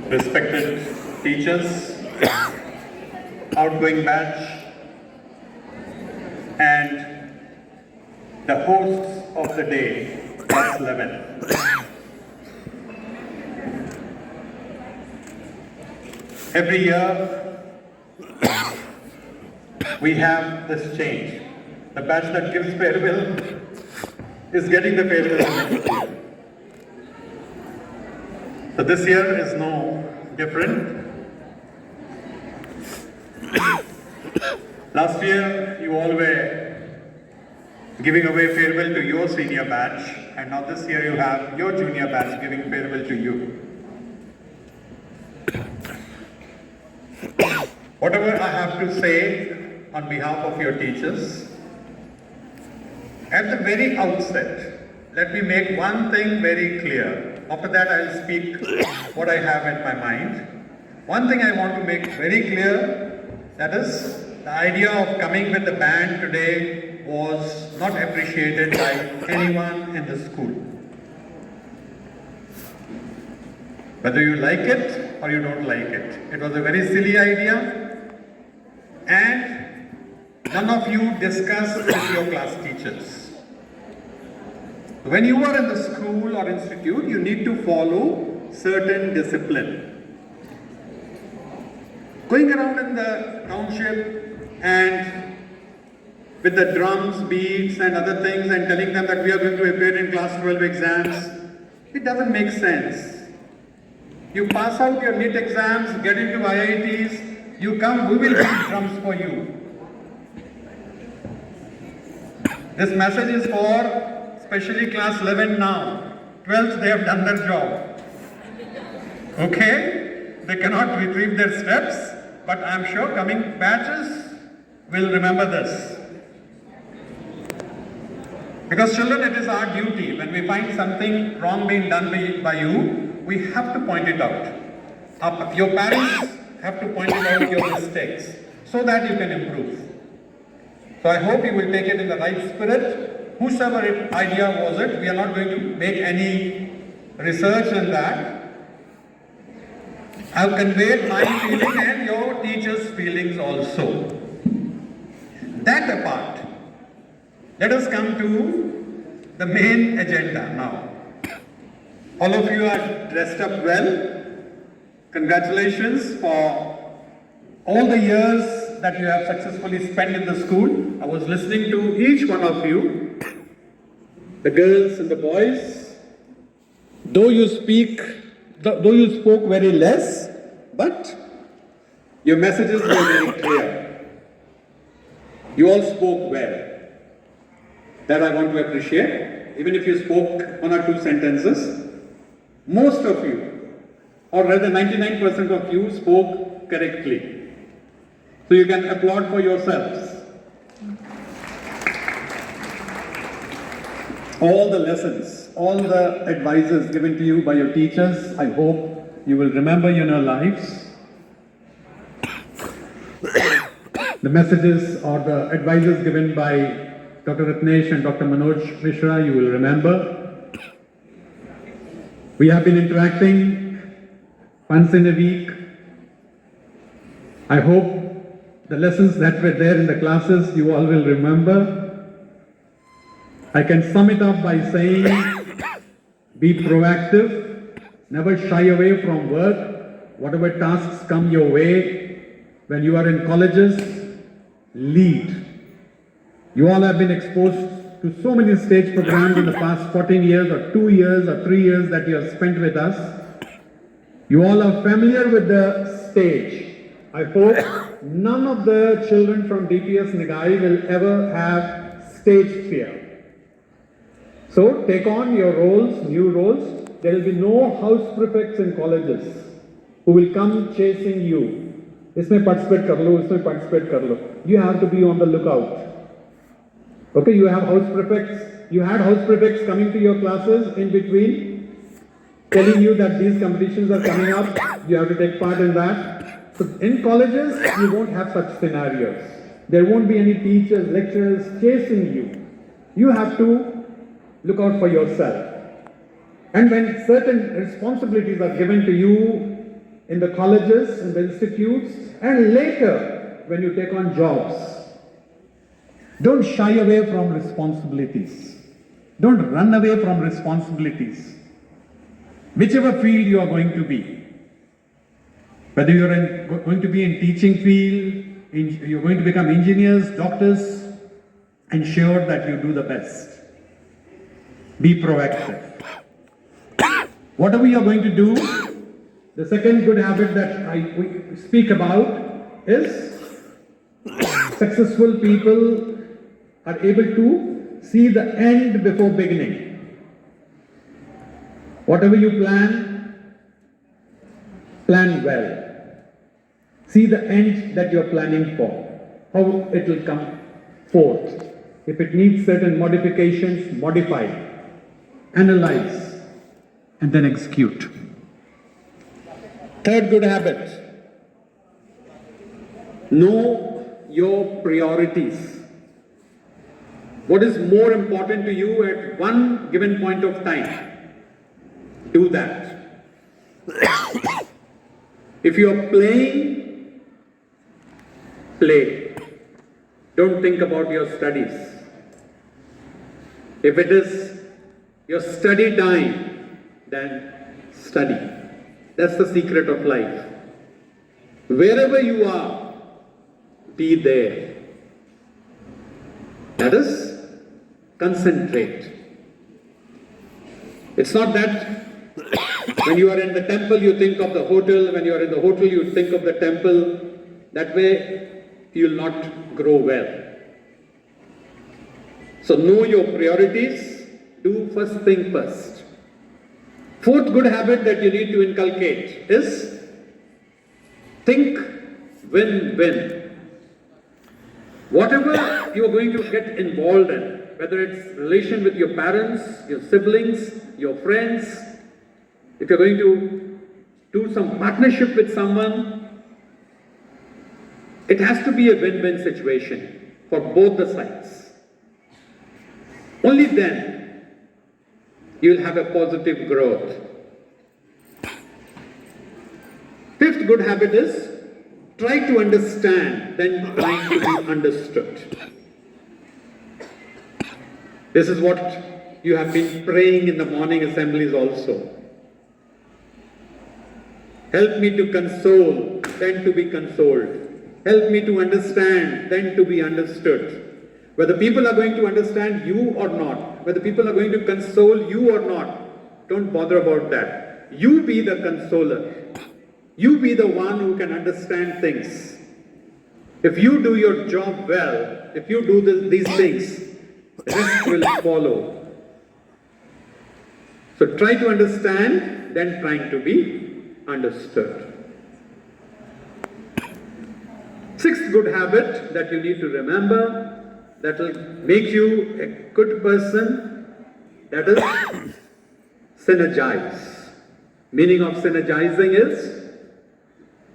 Respected teachers, outgoing batch, and the hosts of the day, class 11. Every year, we have this change. The batch that gives farewell is getting the farewell next year. So this year is no different. Last year, you all were giving away farewell to your senior batch, and now this year you have your junior batch giving farewell to you. Whatever I have to say on behalf of your teachers, at the very outset, let me make one thing very clear. After that, I'll speak what I have in my mind. One thing I want to make very clear, that is, the idea of coming with the band today was not appreciated by anyone in the school. Whether you like it or you don't like it. It was a very silly idea, and none of you discussed with your class teachers. When you are in the school or institute, you need to follow certain discipline. Going around in the township and with the drums, beats and other things and telling them that we are going to appear in class 12 exams, it doesn't make sense. You pass out your NEET exams, get into IITs, you come, we will beat drums for you. This message is for especially class 11 now. 12th, they have done their job. Okay? They cannot retrieve their steps, but I am sure coming batches will remember this. Because children, it is our duty. When we find something wrong being done by you, we have to point it out. Your parents have to point out your mistakes so that you can improve. So I hope you will take it in the right spirit. Whosoever idea was it, we are not going to make any research on that. I have conveyed my feeling and your teachers' feelings also. That apart, let us come to the main agenda now. All of you are dressed up well. Congratulations for all the years that you have successfully spent in the school. I was listening to each one of you, the girls and the boys. Though you spoke very less, but your messages were very clear. You all spoke well. That I want to appreciate. Even if you spoke one or two sentences, most of you, or rather 99% of you, spoke correctly. So you can applaud for yourselves. All the lessons, all the advices given to you by your teachers, I hope you will remember in your lives. The messages or the advices given by Dr. Ratnesh and Dr. Manoj Mishra, you will remember. We have been interacting once in a week. I hope the lessons that were there in the classes, you all will remember. I can sum it up by saying, be proactive, never shy away from work. Whatever tasks come your way, when you are in colleges, lead. You all have been exposed to so many stage programs in the past 14 years or 2 years or 3 years that you have spent with us. You all are familiar with the stage. I hope none of the children from DPS Nagai will ever have stage fear. So take on your roles, new roles. There will be no house prefects in colleges who will come chasing you. इसमें participate कर लो, इसमें participate कर लो. You have to be on the lookout. Okay, you have house prefects. You had house prefects coming to your classes in between, telling you that these competitions are coming up. You have to take part in that. So in colleges, you won't have such scenarios. There won't be any teachers, lecturers chasing you. You have to look out for yourself. And when certain responsibilities are given to you in the colleges, in the institutes, and later when you take on jobs, don't shy away from responsibilities. Don't run away from responsibilities. Whichever field you are going to be, whether you are going to be in teaching field, you're going to become engineers, doctors, ensure that you do the best. Be proactive. Whatever you are going to do, the second good habit that we speak about is successful people are able to see the end before beginning. Whatever you plan well. See the end that you're planning for, how it will come forth. If it needs certain modifications, modify, analyze, and then execute. Third good habit, know your priorities. What is more important to you at one given point of time? Do that. If you are playing, play. Don't think about your studies. If it is your study time, then study. That's the secret of life. Wherever you are, be there. That is, concentrate. It's not that when you are in the temple, you think of the hotel. When you are in the hotel, you think of the temple. That way, you will not grow well. So know your priorities. Do first thing first. Fourth good habit that you need to inculcate is think win-win. Whatever you are going to get involved in, whether it's relation with your parents, your siblings, your friends, if you're going to do some partnership with someone, it has to be a win-win situation for both the sides. Only then you'll have a positive growth. Fifth good habit is try to understand, then try to be understood. This is what you have been praying in the morning assemblies also. Help me to console, then to be consoled. Help me to understand, then to be understood. Whether people are going to understand you or not, whether people are going to console you or not, don't bother about that. You be the consoler. You be the one who can understand things. If you do your job well, if you do these things, the rest will follow. So try to understand, then trying to be understood. Sixth good habit that you need to remember that will make you a good person, that is synergize. Meaning of synergizing is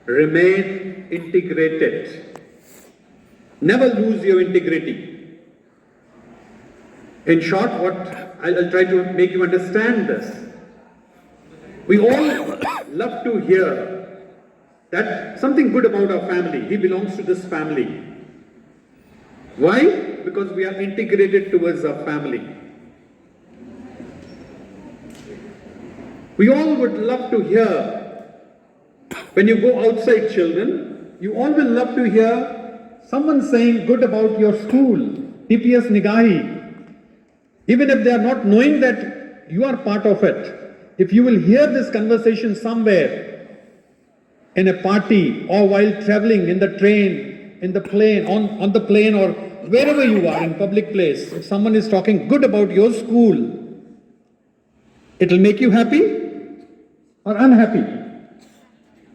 remain integrated. Never lose your integrity. In short, what I'll try to make you understand this. We all love to hear that something good about our family. He belongs to this family. Why? Because we are integrated towards our family. We all would love to hear, when you go outside, children, you all will love to hear someone saying good about your school, TPS Nigahi. Even if they are not knowing that you are part of it, if you will hear this conversation somewhere, in a party or while traveling in the train, in the plane, on the plane or wherever you are in public place, if someone is talking good about your school, it will make you happy or unhappy?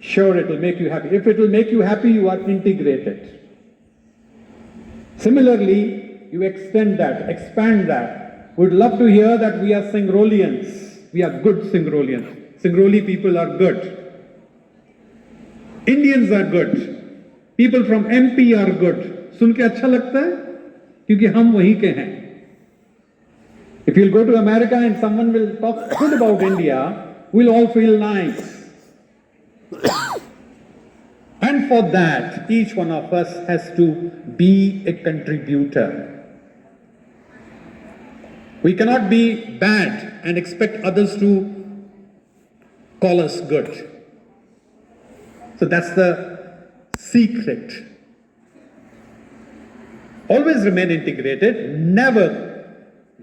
Sure, it will make you happy. If it will make you happy, you are integrated. Similarly, you extend that, expand that. We'd love to hear that we are Singrolians. We are good Singrolians. Singroli people are good. Indians are good. People from MP are good. सुन के अच्छा लगता है क्योंकि हम वहीं के हैं. If you'll go to America and someone will talk good about India, we'll all feel nice. And for that, each one of us has to be a contributor. We cannot be bad and expect others to call us good. So that's the secret. Always remain integrated. Never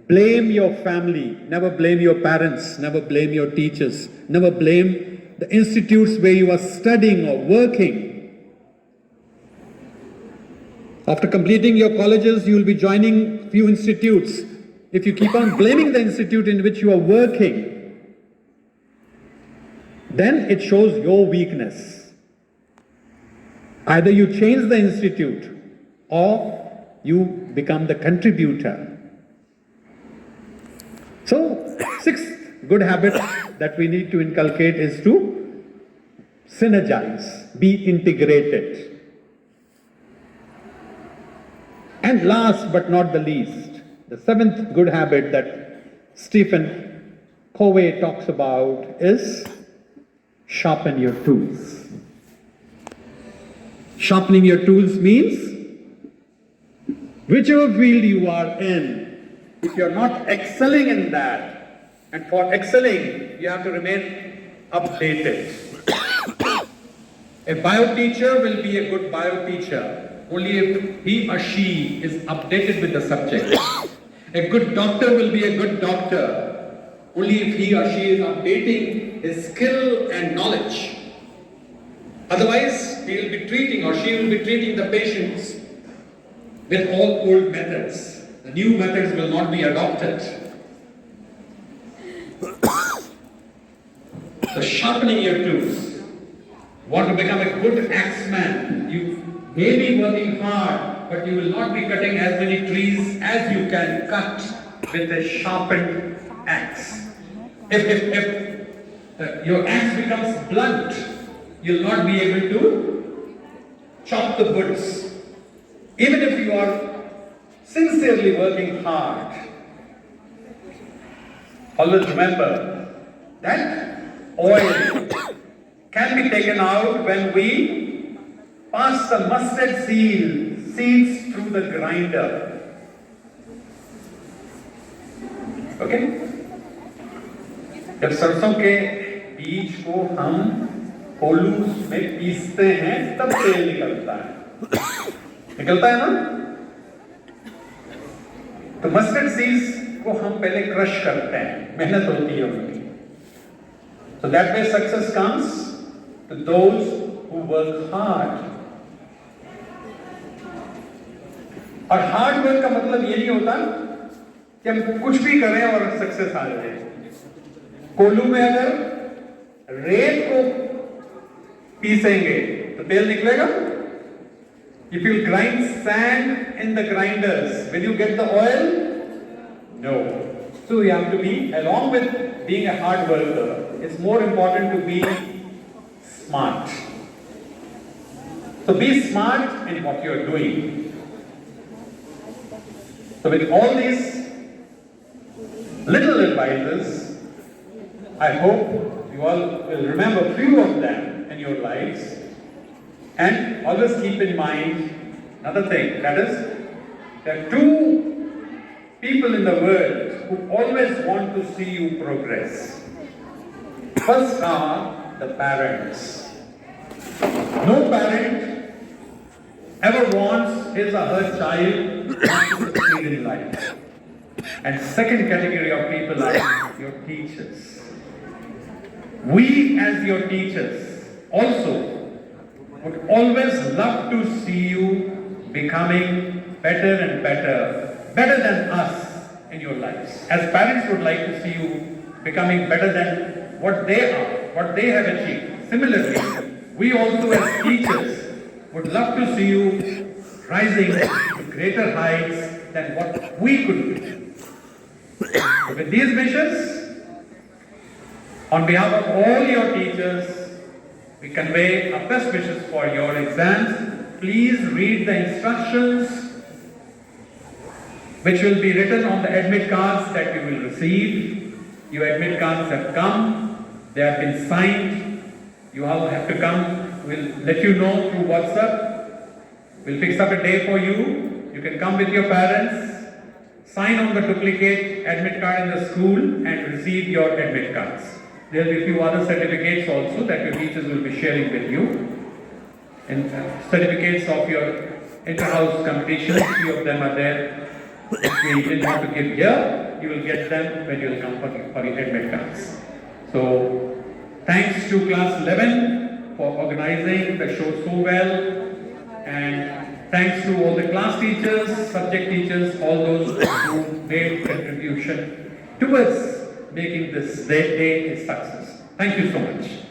blame your family. Never blame your parents. Never blame your teachers. Never blame the institutes where you are studying or working. After completing your colleges, you will be joining few institutes. If you keep on blaming the institute in which you are working, then it shows your weakness. Either you change the institute or you become the contributor. So, sixth good habit that we need to inculcate is to synergize, be integrated. And last but not the least, the seventh good habit that Stephen Covey talks about is sharpen your tools. Sharpening your tools means whichever field you are in, if you're not excelling in that, and for excelling, you have to remain updated. A bio teacher will be a good bio teacher only if he or she is updated with the subject. A good doctor will be a good doctor only if he or she is updating his skill and knowledge. Otherwise, he will be treating or she will be treating the patients with all old methods. The new methods will not be adopted. So sharpening your tools. Want to become a good axeman, you may be working hard, but you will not be cutting as many trees as you can cut with a sharpened axe. If your axe becomes blunt, you'll not be able to chop the woods. Even if you are sincerely working hard, always remember that oil can be taken out when we pass the mustard seeds through the grinder. Okay? जब सरसों के बीज को हम कोलूस में पीसते हैं तब तेल निकलता है ना? तो मस्टर्ड सीड्स को हम पहले क्रश करते हैं, मेहनत होती है उनकी. So that way success comes to those who work hard. और हार्ड वर्क का मतलब ये नहीं होता कि हम कुछ भी करें और सक्सेस आ जाए. कोल्हू में अगर रेत को पीसेंगे तो तेल निकलेगा. If you grind sand in the grinders, will you get the oil? No. So you have to be, along with being a hard worker, it's more important to be smart. So be smart in what you're doing. So with all these little advices, I hope you all will remember a few of them in your lives. And always keep in mind another thing, that is, there are two people in the world who always want to see you progress. First are the parents. No parent ever wants his or her child to succeed in life. And second category of people are your teachers. We as your teachers also would always love to see you becoming better and better than us in your lives. As parents would like to see you becoming better than what they are, what they have achieved. Similarly, we also as teachers would love to see you rising to greater heights than what we could do. So with these wishes, on behalf of all your teachers, we convey our best wishes for your exams please read the instructions which will be written on the admit cards that you will receive. Your admit cards have come, they have been signed. You all have to come. We'll let you know through WhatsApp. We'll fix up a day for you. You can come with your parents, sign on the duplicate admit card in the school and receive your admit cards. There will be a few other certificates also that your teachers will be sharing with you. And certificates of your inter-house competitions, few of them are there. If we didn't want to give here, you will get them when you will come for the admit cards. So, thanks to class 11 for organizing the show so well. And thanks to all the class teachers, subject teachers, all those who made contribution towards making this day a success. Thank you so much.